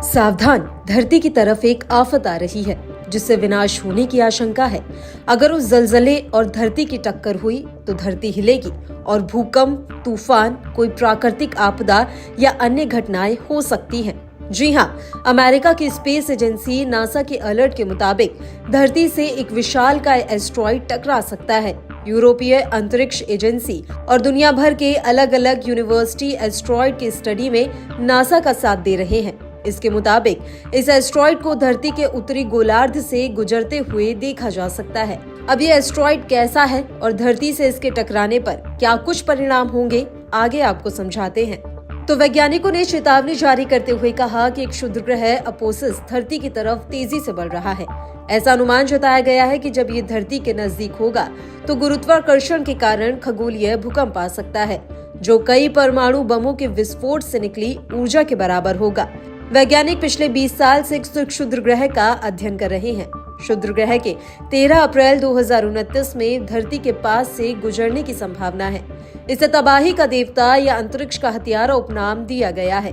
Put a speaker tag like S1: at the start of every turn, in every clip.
S1: सावधान, धरती की तरफ एक आफत आ रही है जिससे विनाश होने की आशंका है। अगर उस जलजले और धरती की टक्कर हुई तो धरती हिलेगी और भूकंप, तूफान, कोई प्राकृतिक आपदा या अन्य घटनाएं हो सकती हैं। जी हाँ, अमेरिका की स्पेस एजेंसी नासा के अलर्ट के मुताबिक धरती से एक विशालकाय एस्ट्रॉइड टकरा सकता है। यूरोपीय अंतरिक्ष एजेंसी और दुनिया भर के अलग अलग यूनिवर्सिटी एस्ट्रॉइड की स्टडी में नासा का साथ दे रहे हैं। इसके मुताबिक इस एस्ट्रॉइड को धरती के उत्तरी गोलार्ध से गुजरते हुए देखा जा सकता है। अब ये एस्ट्रॉइड कैसा है और धरती से इसके टकराने पर क्या कुछ परिणाम होंगे, आगे आपको समझाते हैं। तो वैज्ञानिकों ने चेतावनी जारी करते हुए कहा कि एक क्षुद्र ग्रह अपोसिस धरती की तरफ तेजी से बढ़ रहा है। ऐसा अनुमान जताया गया है कि जब ये धरती के नजदीक होगा तो गुरुत्वाकर्षण के कारण खगोलीय भूकंप आ सकता है, जो कई परमाणु बमों के विस्फोट से निकली ऊर्जा के बराबर होगा। वैज्ञानिक पिछले 20 साल से इस क्षुद्र ग्रह का अध्ययन कर रहे हैं। क्षुद्र ग्रह के 13 अप्रैल 2029 में धरती के पास से गुजरने की संभावना है। इसे तबाही का देवता या अंतरिक्ष का हथियारा उपनाम दिया गया है।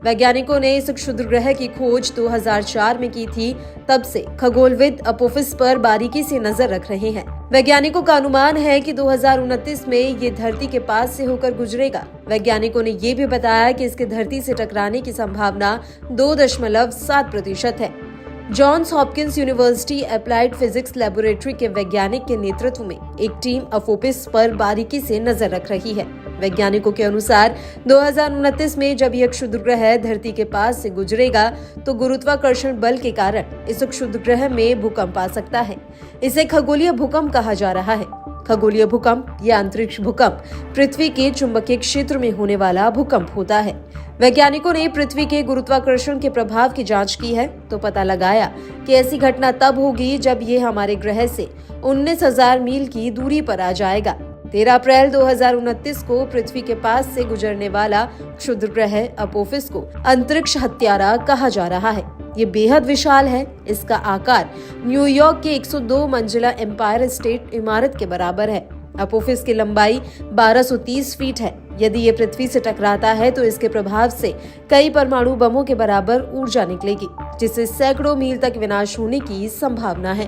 S1: वैज्ञानिकों ने इस क्षुद्र ग्रह की खोज 2004 में की थी। तब से खगोलविद अपोफिस पर बारीकी से नजर रख रहे हैं। वैज्ञानिकों का अनुमान है कि 2029 में ये धरती के पास से होकर गुजरेगा। वैज्ञानिकों ने ये भी बताया कि इसके धरती से टकराने की संभावना 2.7% है। Johns Hopkins University applied physics laboratory के वैज्ञानिक के नेतृत्व में एक टीम अपोफिस पर बारीकी से नजर रख रही है। वैज्ञानिकों के अनुसार 2029 में जब यह क्षुद्र ग्रह धरती के पास से गुजरेगा तो गुरुत्वाकर्षण बल के कारण इस क्षुद्र ग्रह में भूकंप आ सकता है। इसे खगोलीय भूकंप कहा जा रहा है। खगोलीय भूकंप या अंतरिक्ष भूकंप पृथ्वी के चुंबकीय क्षेत्र में होने वाला भूकंप होता है। वैज्ञानिकों ने पृथ्वी के गुरुत्वाकर्षण के प्रभाव की जांच की है तो पता लगाया कि ऐसी घटना तब होगी जब ये हमारे ग्रह से 19,000 मील की दूरी पर आ जाएगा। 13 अप्रैल 2029 को पृथ्वी के पास से गुजरने वाला क्षुद्र ग्रह अपोफिस को अंतरिक्ष हत्यारा कहा जा रहा है। ये बेहद विशाल है। इसका आकार न्यूयॉर्क के 102 मंजिला एम्पायर स्टेट इमारत के बराबर है। अपोफिस की लंबाई 1230 फीट है। यदि ये पृथ्वी से टकराता है तो इसके प्रभाव से कई परमाणु बमों के बराबर ऊर्जा निकलेगी, जिससे सैकड़ों मील तक विनाश होने की संभावना है।